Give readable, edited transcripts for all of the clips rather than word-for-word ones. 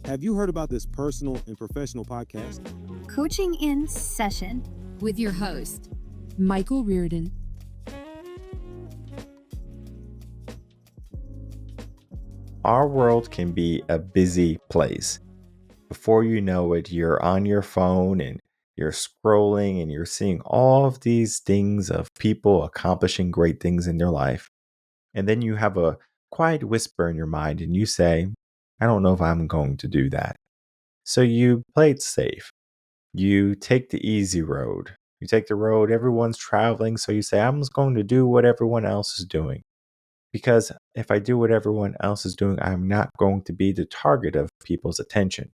Have you heard about this personal and professional podcast? Coaching in Session with your host, Michael Reardon. Our world can be a busy place. Before you know it, you're on your phone and you're scrolling and you're seeing all of these things of people accomplishing great things in their life. And then you have a quiet whisper in your mind and you say, I don't know if I'm going to do that. So you play it safe. You take the easy road. You take the road everyone's traveling. So you say, I'm just going to do what everyone else is doing. Because if I do what everyone else is doing, I'm not going to be the target of people's attention.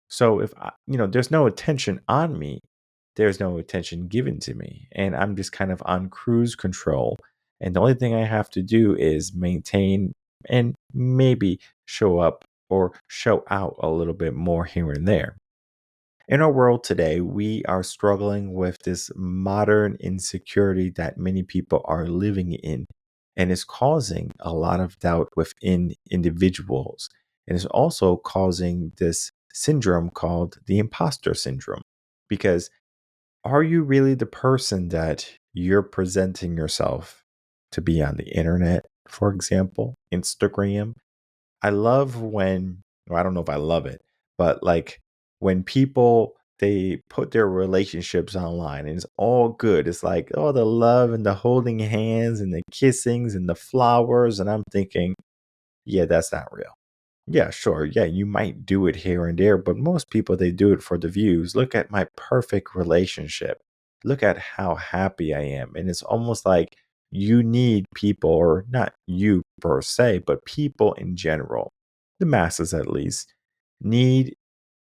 So if there's no attention on me, there's no attention given to me, and I'm just kind of on cruise control. And the only thing I have to do is maintain and maybe show up or show out a little bit more here and there. In our world today, we are struggling with this modern insecurity that many people are living in, and is causing a lot of doubt within individuals. And is also causing this syndrome called the imposter syndrome. Because are you really the person that you're presenting yourself to be on the internet, for example, Instagram? I love when, well, I don't know if I love it, but like when people they put their relationships online and it's all good. It's like, oh, the love and the holding hands and the kissings and the flowers. And I'm thinking, yeah, that's not real. Yeah, sure. Yeah, you might do it here and there, but most people they do it for the views. Look at my perfect relationship. Look at how happy I am. And it's almost like you need people, or not you per se, but people in general, the masses at least, need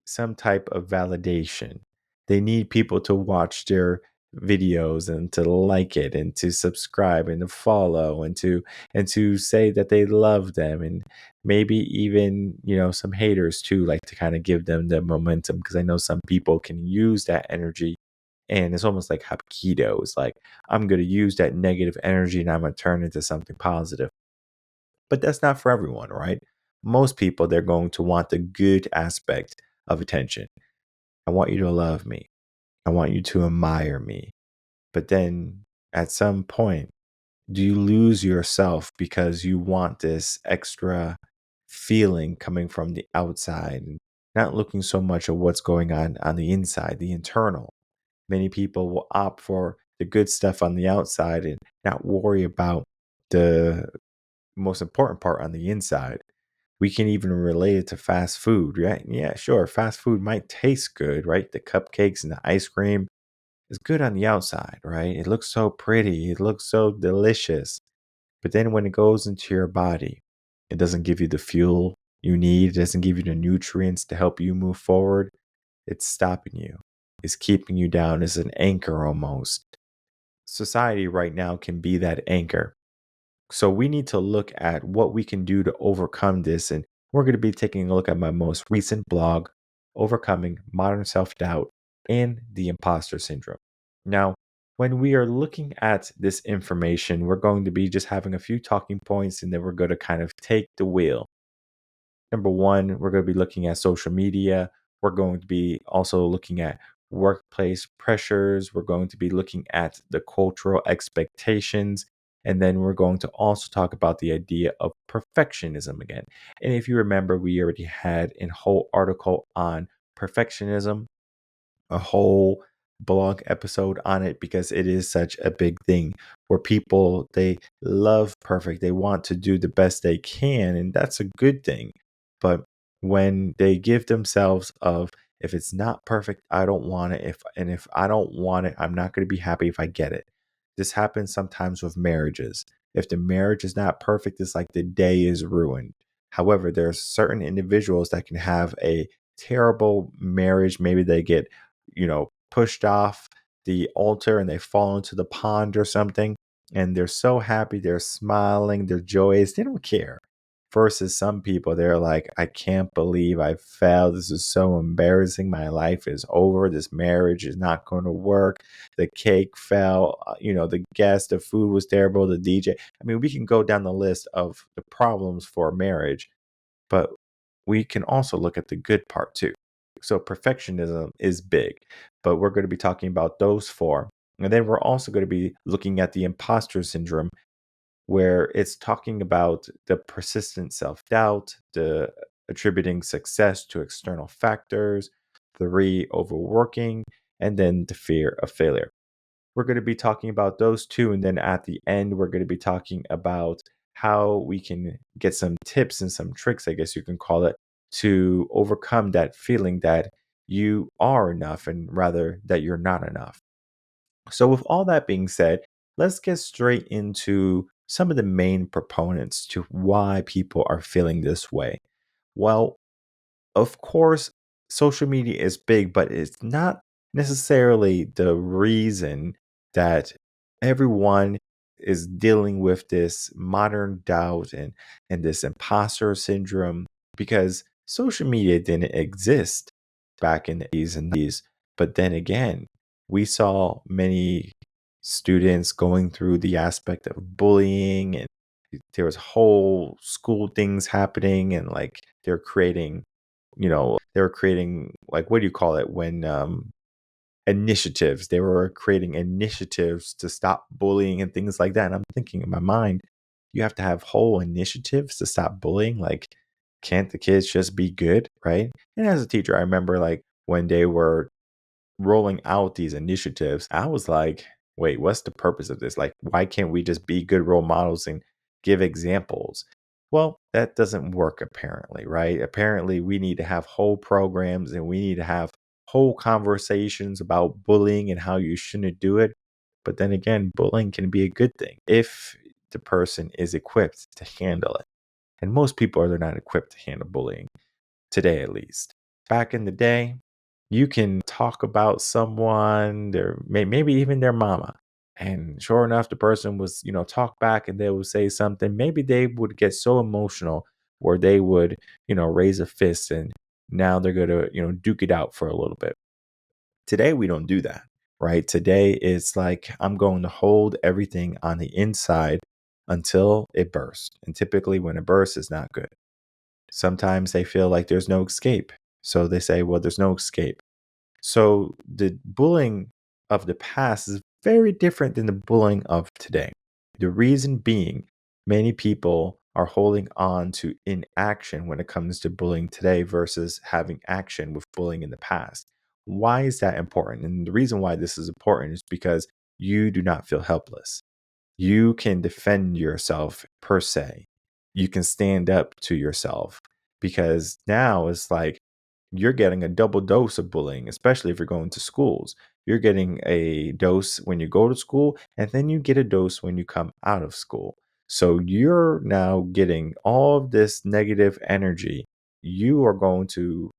some type of validation. They need people to watch their videos and to like it and to subscribe and to follow and to say that they love them, and maybe even some haters too, like to kind of give them the momentum, because I know some people can use that energy, and it's almost like hapkido. It's like, I'm going to use that negative energy and I'm going to turn it into something positive. But that's not for everyone, right? Most people, they're going to want the good aspect of attention. I want you to love me. I want you to admire me. But then at some point, do you lose yourself because you want this extra feeling coming from the outside and not looking so much at what's going on the inside, the internal? Many people will opt for the good stuff on the outside and not worry about the most important part on the inside. We can even relate it to fast food, right? Yeah, sure. Fast food might taste good, right? The cupcakes and the ice cream is good on the outside, right? It looks so pretty. It looks so delicious. But then when it goes into your body, it doesn't give you the fuel you need. It doesn't give you the nutrients to help you move forward. It's stopping you. It's keeping you down. It's an anchor almost. Society right now can be that anchor. So we need to look at what we can do to overcome this. And we're going to be taking a look at my most recent blog, Overcoming Modern Self Doubt and the Imposter Syndrome. Now, when we are looking at this information, we're going to be just having a few talking points, and then we're going to kind of take the wheel. Number one, we're going to be looking at social media. We're going to be also looking at workplace pressures. We're going to be looking at the cultural expectations. And then we're going to also talk about the idea of perfectionism again. And if you remember, we already had a whole article on perfectionism, a whole blog episode on it, because it is such a big thing where people they love perfect. They want to do the best they can, and that's a good thing. But when they give themselves of, if it's not perfect, I don't want it. If I don't want it, I'm not going to be happy if I get it. This happens sometimes with marriages. If the marriage is not perfect, it's like the day is ruined. However, there are certain individuals that can have a terrible marriage. Maybe they get pushed off the altar and they fall into the pond or something. And they're so happy, they're smiling, they're joyous, they don't care. Versus some people, they're like, I can't believe I failed. This is so embarrassing. My life is over. This marriage is not going to work. The cake fell, the guest, the food was terrible, the DJ. I mean, we can go down the list of the problems for marriage, but we can also look at the good part too. So perfectionism is big, but we're going to be talking about those four. And then we're also going to be looking at the imposter syndrome, where it's talking about the persistent self doubt, the attributing success to external factors, three, overworking, and then the fear of failure. We're going to be talking about those two. And then at the end, we're going to be talking about how we can get some tips and some tricks, I guess you can call it, to overcome that feeling that you are enough and rather that you're not enough. So, with all that being said, let's get straight into some of the main proponents to why people are feeling this way. Well, of course, social media is big, but it's not necessarily the reason that everyone is dealing with this modern doubt and this imposter syndrome, because social media didn't exist back in the 80s and 90s. But then again, we saw many students going through the aspect of bullying, and there was whole school things happening, and like they're creating, they were creating, like, what do you call it when initiatives, they were creating initiatives to stop bullying and things like that. And I'm thinking in my mind, you have to have whole initiatives to stop bullying. Like, can't the kids just be good, right? And as a teacher, I remember like when they were rolling out these initiatives, I was like, wait, what's the purpose of this? Like, why can't we just be good role models and give examples? Well, that doesn't work apparently, right? Apparently, we need to have whole programs and we need to have whole conversations about bullying and how you shouldn't do it. But then again, bullying can be a good thing if the person is equipped to handle it. And most people are not equipped to handle bullying today, at least. Back in the day, you can talk about someone, maybe even their mama. And sure enough, the person was, talk back and they would say something. Maybe they would get so emotional where they would, raise a fist, and now they're going to, duke it out for a little bit. Today, we don't do that, right? Today, it's like I'm going to hold everything on the inside until it bursts. And typically, when it bursts, it's not good. Sometimes they feel like there's no escape. So they say, well, there's no escape. So the bullying of the past is very different than the bullying of today. The reason being, many people are holding on to inaction when it comes to bullying today versus having action with bullying in the past. Why is that important? And the reason why this is important is because you do not feel helpless. You can defend yourself per se. You can stand up to yourself, because now it's like you're getting a double dose of bullying, especially if you're going to schools. You're getting a dose when you go to school, and then you get a dose when you come out of school. So you're now getting all of this negative energy. You are going to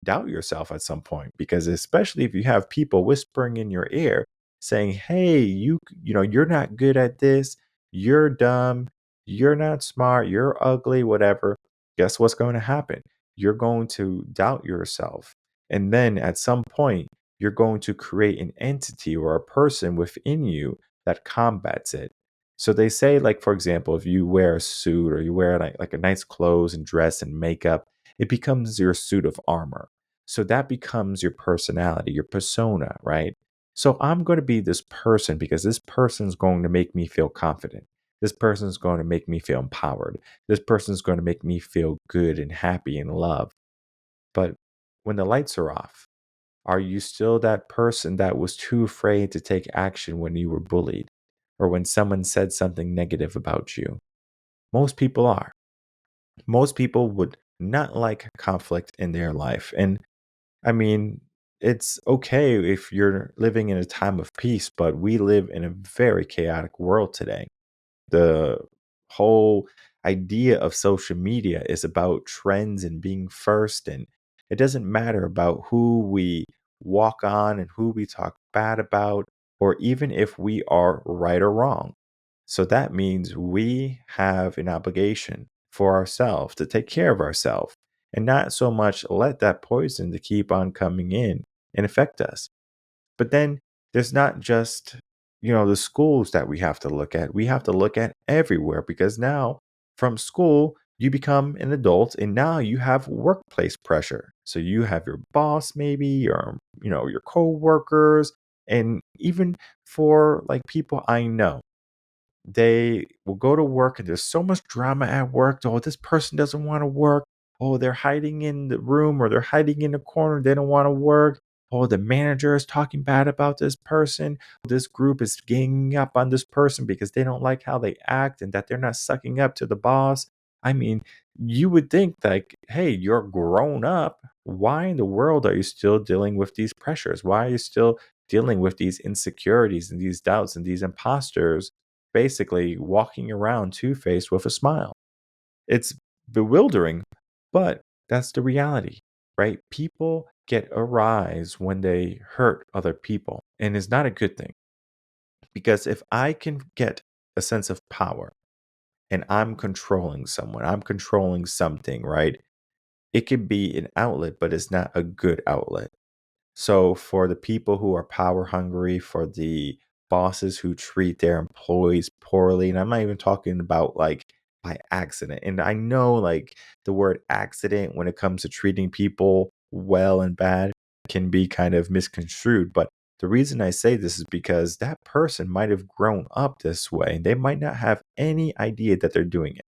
doubt yourself at some point, because especially if you have people whispering in your ear saying, "Hey, you're not good at this. You're dumb. You're not smart. You're ugly, whatever." Guess what's going to happen? You're going to doubt yourself. And then at some point, you're going to create an entity or a person within you that combats it. So they say, like, for example, if you wear a suit or you wear like a nice clothes and dress and makeup, it becomes your suit of armor. So that becomes your personality, your persona, right? So I'm going to be this person because this person's going to make me feel confident. This person's going to make me feel empowered. This person's going to make me feel good and happy and loved. But when the lights are off, are you still that person that was too afraid to take action when you were bullied or when someone said something negative about you? Most people are. Most people would not like conflict in their life. And I mean, it's okay if you're living in a time of peace, but we live in a very chaotic world today. The whole idea of social media is about trends and being first, and it doesn't matter about who we walk on and who we talk bad about, or even if we are right or wrong. So that means we have an obligation for ourselves to take care of ourselves and not so much let that poison to keep on coming in and affect us. But then there's not just, the schools that we have to look at. We have to look at everywhere, because now from school, you become an adult and now you have workplace pressure. So you have your boss, maybe, or your coworkers, and even for like people I know, they will go to work and there's so much drama at work. Oh, this person doesn't want to work. Oh, they're hiding in the room or they're hiding in the corner. They don't want to work. Oh, the manager is talking bad about this person. This group is ganging up on this person because they don't like how they act and that they're not sucking up to the boss. I mean, you would think like, hey, you're grown up. Why in the world are you still dealing with these pressures? Why are you still dealing with these insecurities and these doubts and these imposters, basically walking around two-faced with a smile? It's bewildering, but that's the reality, right? People get a rise when they hurt other people, and it's not a good thing, because if I can get a sense of power and I'm controlling someone, I'm controlling something, right? It could be an outlet, but it's not a good outlet. So for the people who are power hungry, for the bosses who treat their employees poorly, and I'm not even talking about like by accident. And I know like the word accident when it comes to treating people well and bad can be kind of misconstrued, but the reason I say this is because that person might have grown up this way. They might not have any idea that they're doing it.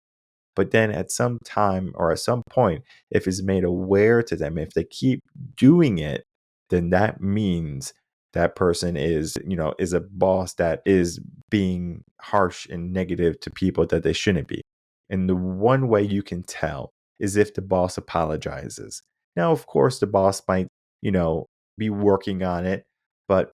But then at some time or at some point, if it's made aware to them, if they keep doing it, then that means that person is a boss that is being harsh and negative to people that they shouldn't be. And the one way you can tell is if the boss apologizes. Now, of course, the boss might, you know, be working on it, but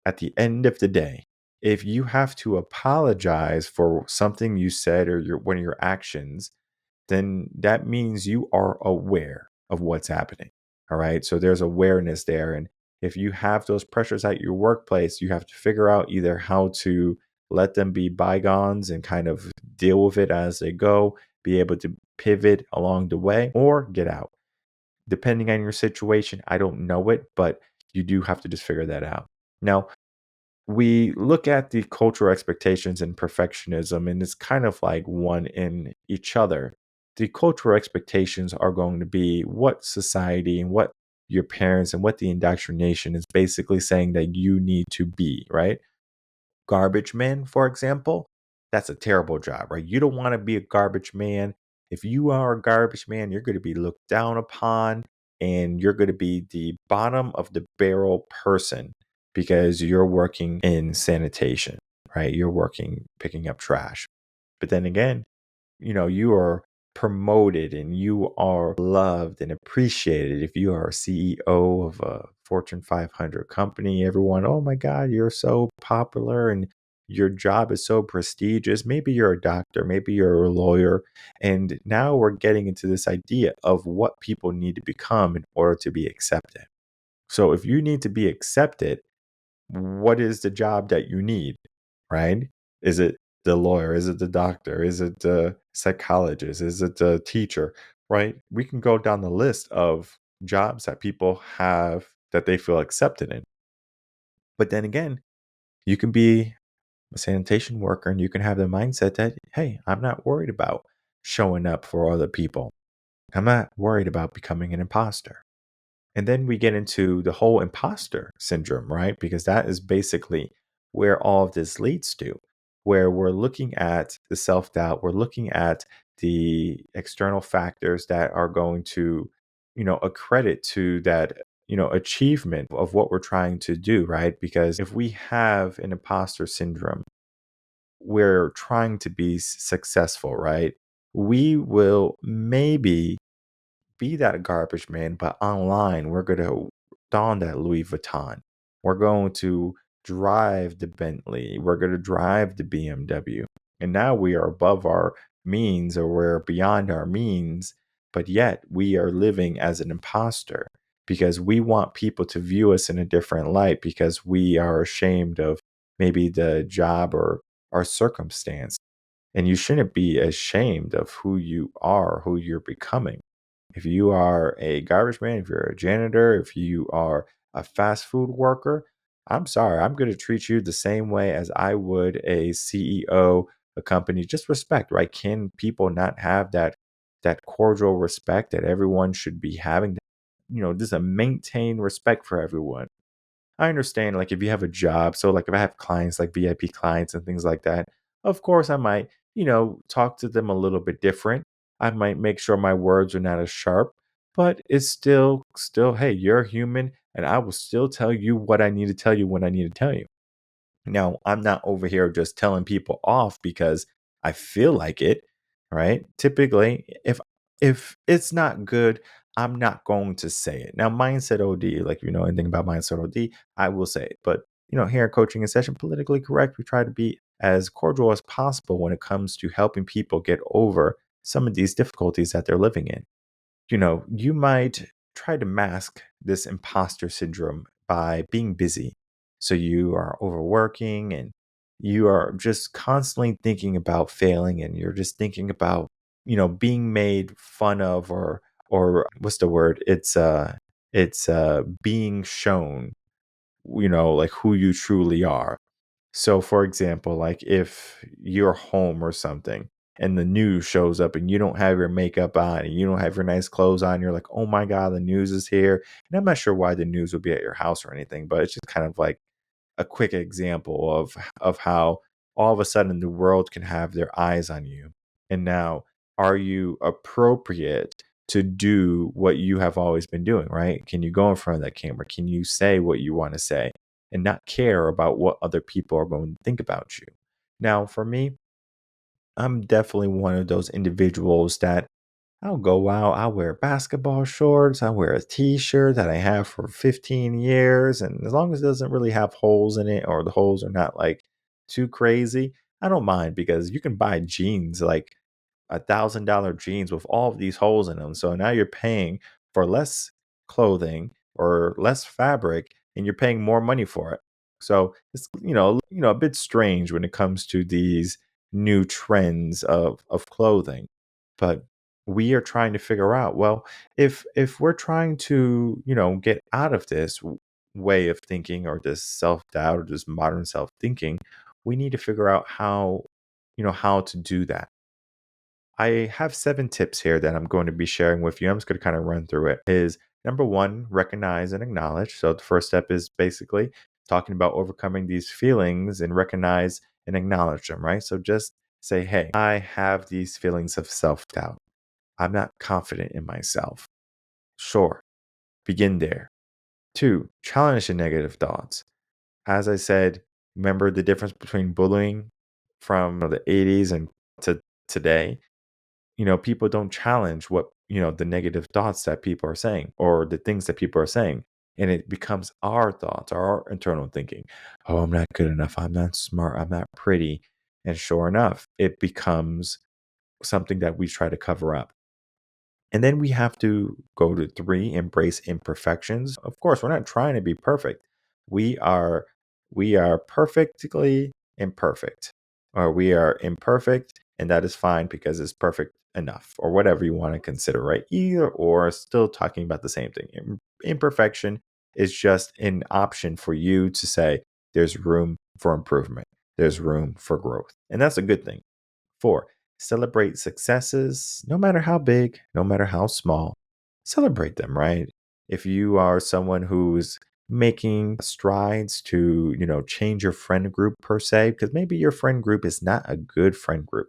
at the end of the day, if you have to apologize for something you said or one of your actions, then that means you are aware of what's happening. All right. So there's awareness there. And if you have those pressures at your workplace, you have to figure out either how to let them be bygones and kind of deal with it as they go, be able to pivot along the way, or get out. Depending on your situation, I don't know it, but you do have to just figure that out. Now, we look at the cultural expectations and perfectionism, and it's kind of like one in each other. The cultural expectations are going to be what society and what your parents and what the indoctrination is basically saying that you need to be, right? Garbage man, for example, that's a terrible job, right? You don't want to be a garbage man. If you are a garbage man, you're going to be looked down upon and you're going to be the bottom of the barrel person because you're working in sanitation, right? You're working picking up trash. But then again, you are promoted and you are loved and appreciated. If you are a CEO of a Fortune 500 company, everyone, oh my God, you're so popular and your job is so prestigious. Maybe you're a doctor, maybe you're a lawyer. And now we're getting into this idea of what people need to become in order to be accepted. So if you need to be accepted, what is the job that you need, right? Is it the lawyer? Is it the doctor? Is it the psychologist? Is it the teacher, right? We can go down the list of jobs that people have that they feel accepted in. But then again, you can be a sanitation worker and you can have the mindset that, hey, I'm not worried about showing up for other people. I'm not worried about becoming an imposter. And then we get into the whole imposter syndrome, right? Because that is basically where all of this leads to, where we're looking at the self doubt, we're looking at the external factors that are going to, accredit to that, achievement of what we're trying to do, right? Because if we have an imposter syndrome, we're trying to be successful, right? We will maybe be that garbage man, but online, we're going to don that Louis Vuitton. We're going to drive the Bentley. We're going to drive the BMW. And now we are above our means or we're beyond our means, but yet we are living as an imposter because we want people to view us in a different light because we are ashamed of maybe the job or our circumstance. And you shouldn't be ashamed of who you are, who you're becoming. If you are a garbage man, if you're a janitor, if you are a fast food worker, I'm sorry, I'm going to treat you the same way as I would a CEO, a company. Just respect, right? Can people not have that that cordial respect that everyone should be having, just a maintain respect for everyone. I understand, like, if you have a job, so, like, if I have clients, like VIP clients and things like that, of course, I might, talk to them a little bit different. I might make sure my words are not as sharp, but it's still, hey, you're a human, and I will still tell you what I need to tell you when I need to tell you. Now, I'm not over here just telling people off because I feel like it, right? Typically, if it's not good, I'm not going to say it. Now, mindset OD, like, if you know anything about mindset OD, I will say it. But here at Coaching in Session, politically correct, we try to be as cordial as possible when it comes to helping people get over some of these difficulties that they're living in. You might try to mask this imposter syndrome by being busy. So you are overworking and you are just constantly thinking about failing and you're just thinking about, being made fun of or what's the word? It's being shown, like who you truly are. So, for example, like if you're home or something and the news shows up and you don't have your makeup on and you don't have your nice clothes on, you're like, oh my God, the news is here. And I'm not sure why the news would be at your house or anything, but it's just kind of like a quick example of how all of a sudden the world can have their eyes on you. And now, are you appropriate to do what you have always been doing, right? Can you go in front of that camera? Can you say what you want to say and not care about what other people are going to think about you? Now, for me, I'm definitely one of those individuals that I'll go out, I'll wear basketball shorts, I'll wear a t-shirt that I have for 15 years. And as long as it doesn't really have holes in it or the holes are not like too crazy, I don't mind because you can buy jeans like $1,000 jeans with all of these holes in them. So now you're paying for less clothing or less fabric, and you're paying more money for it. So it's a bit strange when it comes to these new trends of clothing, but we are trying to figure out, well, if we're trying to get out of this way of thinking or this self-doubt or this modern self-thinking, we need to figure out how to do that. I have 7 tips here that I'm going to be sharing with you. I'm just going to kind of run through it. Is number 1, recognize and acknowledge. So the first step is basically talking about overcoming these feelings and recognize and acknowledge them, right? So just say, hey, I have these feelings of self-doubt. I'm not confident in myself. Sure, begin there. 2, challenge the negative thoughts. As I said, remember the difference between bullying from the 80s and to today. People don't challenge what, the negative thoughts that people are saying or the things that people are saying. And it becomes our thoughts, our internal thinking. Oh, I'm not good enough. I'm not smart. I'm not pretty. And sure enough, it becomes something that we try to cover up. And then we have to go to 3, embrace imperfections. Of course, we're not trying to be perfect. We are we are perfectly imperfect. Or we are imperfect and that is fine because it's perfect enough or whatever you want to consider, right? Either or still talking about the same thing. Imperfection is just an option for you to say there's room for improvement. There's room for growth. And that's a good thing. 4, celebrate successes, no matter how big, no matter how small. Celebrate them, right? If you are someone who's making strides to, change your friend group per se, because maybe your friend group is not a good friend group.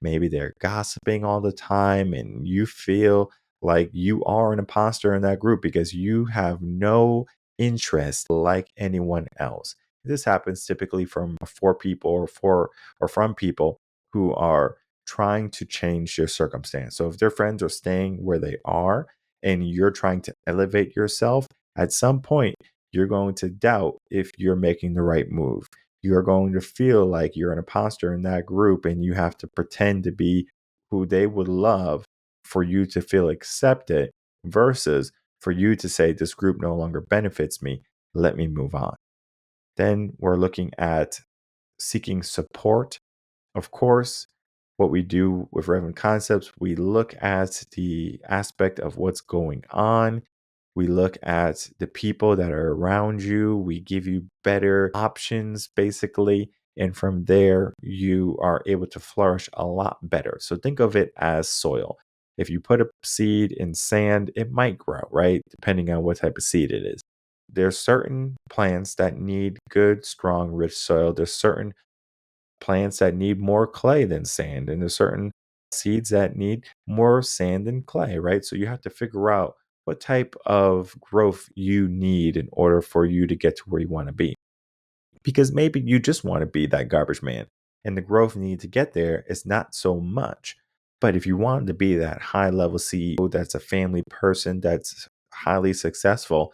Maybe they're gossiping all the time and you feel like you are an imposter in that group because you have no interest like anyone else. This happens typically from for people or from people who are trying to change their circumstance. So if their friends are staying where they are and you're trying to elevate yourself, at some point you're going to doubt if you're making the right move. You're going to feel like you're an imposter in that group and you have to pretend to be who they would love for you to feel accepted versus for you to say, this group no longer benefits me. Let me move on. Then we're looking at seeking support. Of course, what we do with Relevant Concepts, we look at the aspect of what's going on. We look at the people that are around you. We give you better options, basically. And from there, you are able to flourish a lot better. So think of it as soil. If you put a seed in sand, it might grow, right? Depending on what type of seed it is. There's certain plants that need good, strong, rich soil. There's certain plants that need more clay than sand, and there's certain seeds that need more sand than clay, right? So you have to figure out what type of growth you need in order for you to get to where you want to be. Because maybe you just want to be that garbage man, and the growth need to get there is not so much. But if you want to be that high level CEO that's a family person that's highly successful,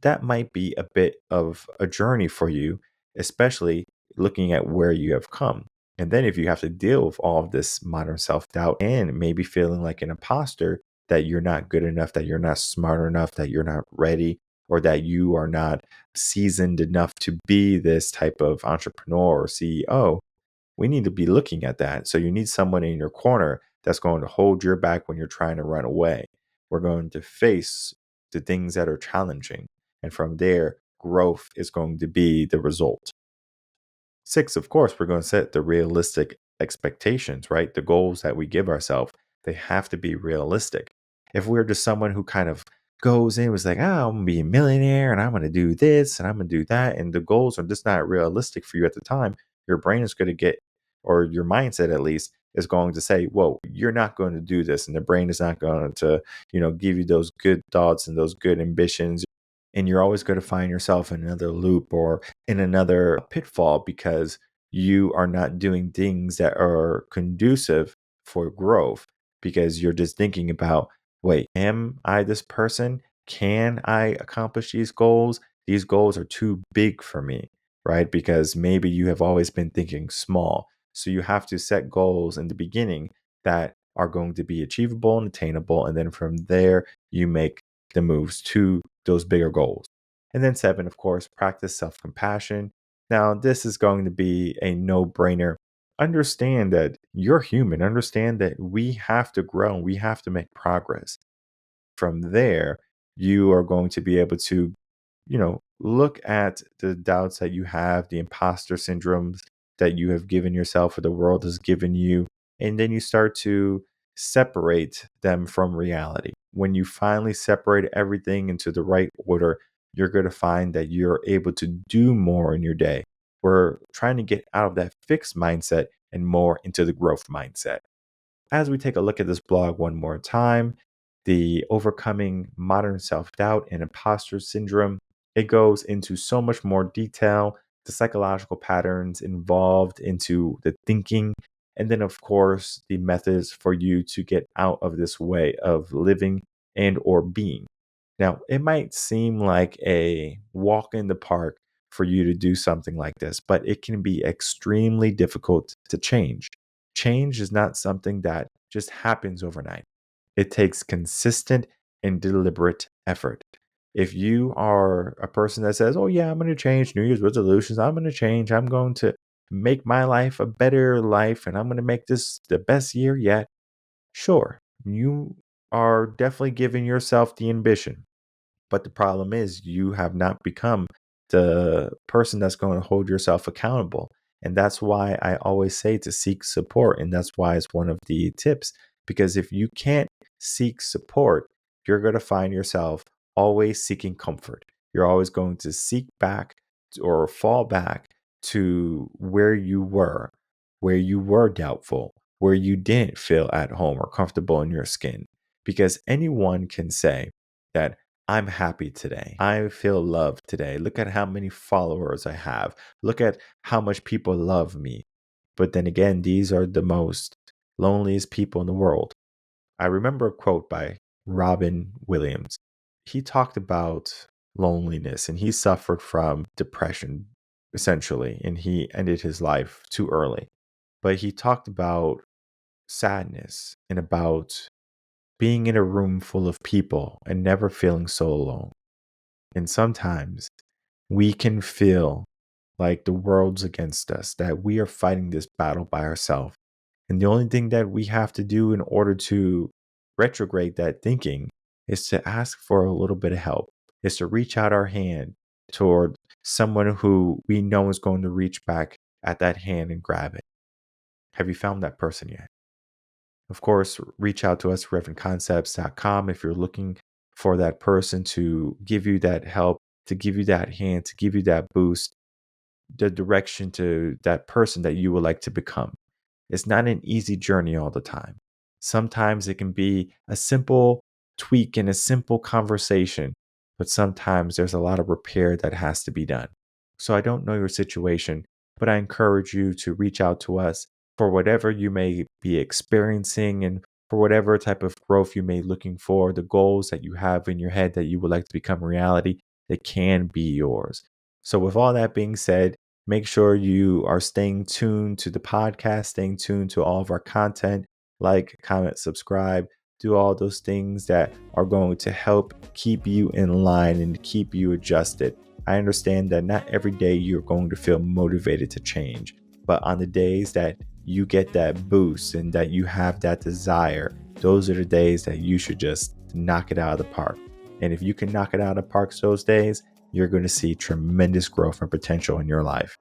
that might be a bit of a journey for you, especially looking at where you have come. And then if you have to deal with all of this modern self doubt and maybe feeling like an imposter, that you're not good enough, that you're not smart enough, that you're not ready, or that you are not seasoned enough to be this type of entrepreneur or CEO, we need to be looking at that. So you need someone in your corner that's going to hold your back when you're trying to run away. We're going to face the things that are challenging. And from there, growth is going to be the result. Six, of course, we're going to set the realistic expectations, right? The goals that we give ourselves, they have to be realistic. If we're just someone who kind of goes in, was like, oh, I'm going to be a millionaire and I'm going to do this and I'm going to do that, and the goals are just not realistic for you at the time, your brain is going to get, or your mindset at least, is going to say, whoa, you're not going to do this. And the brain is not going to, give you those good thoughts and those good ambitions. And you're always going to find yourself in another loop or in another pitfall because you are not doing things that are conducive for growth, because you're just thinking about, wait, am I this person? Can I accomplish these goals? These goals are too big for me, right? Because maybe you have always been thinking small. So you have to set goals in the beginning that are going to be achievable and attainable. And then from there, you make the moves to those bigger goals. And then seven, of course, practice self compassion. Now, this is going to be a no brainer. Understand that you're human. Understand that we have to grow and we have to make progress. From there, you are going to be able to, look at the doubts that you have, the imposter syndromes that you have given yourself or the world has given you. And then you start to separate them from reality. When you finally separate everything into the right order, you're going to find that you're able to do more in your day. We're trying to get out of that fixed mindset and more into the growth mindset. As we take a look at this blog one more time, the overcoming modern self doubt and imposter syndrome, it goes into so much more detail, the psychological patterns involved into the thinking, and then, of course, the methods for you to get out of this way of living and or being. Now, it might seem like a walk in the park for you to do something like this, but it can be extremely difficult to change. Change is not something that just happens overnight. It takes consistent and deliberate effort. If you are a person that says, oh, yeah, I'm going to change New Year's resolutions, I'm going to change, I'm going to make my life a better life, and I'm going to make this the best year yet, sure, you are definitely giving yourself the ambition. But the problem is you have not become the person that's going to hold yourself accountable. And that's why I always say to seek support. And that's why it's one of the tips. Because if you can't seek support, you're going to find yourself always seeking comfort. You're always going to seek back or fall back to where you were doubtful, where you didn't feel at home or comfortable in your skin. Because anyone can say that I'm happy today. I feel loved today. Look at how many followers I have. Look at how much people love me. But then again, these are the most loneliest people in the world. I remember a quote by Robin Williams. He talked about loneliness and he suffered from depression, essentially, and he ended his life too early. But he talked about sadness and about being in a room full of people and never feeling so alone. And sometimes we can feel like the world's against us, that we are fighting this battle by ourselves. And the only thing that we have to do in order to retrograde that thinking is to ask for a little bit of help, is to reach out our hand toward someone who we know is going to reach back at that hand and grab it. Have you found that person yet? Of course, reach out to us, reverendconcepts.com, if you're looking for that person to give you that help, to give you that hand, to give you that boost, the direction to that person that you would like to become. It's not an easy journey all the time. Sometimes it can be a simple tweak and a simple conversation, but sometimes there's a lot of repair that has to be done. So I don't know your situation, but I encourage you to reach out to us for whatever you may be experiencing and for whatever type of growth you may be looking for, the goals that you have in your head that you would like to become reality, they can be yours. So with all that being said, make sure you are staying tuned to the podcast, staying tuned to all of our content, like, comment, subscribe, do all those things that are going to help keep you in line and keep you adjusted. I understand that not every day you're going to feel motivated to change, but on the days that you get that boost and that you have that desire, those are the days that you should just knock it out of the park. And if you can knock it out of the park those days, you're going to see tremendous growth and potential in your life.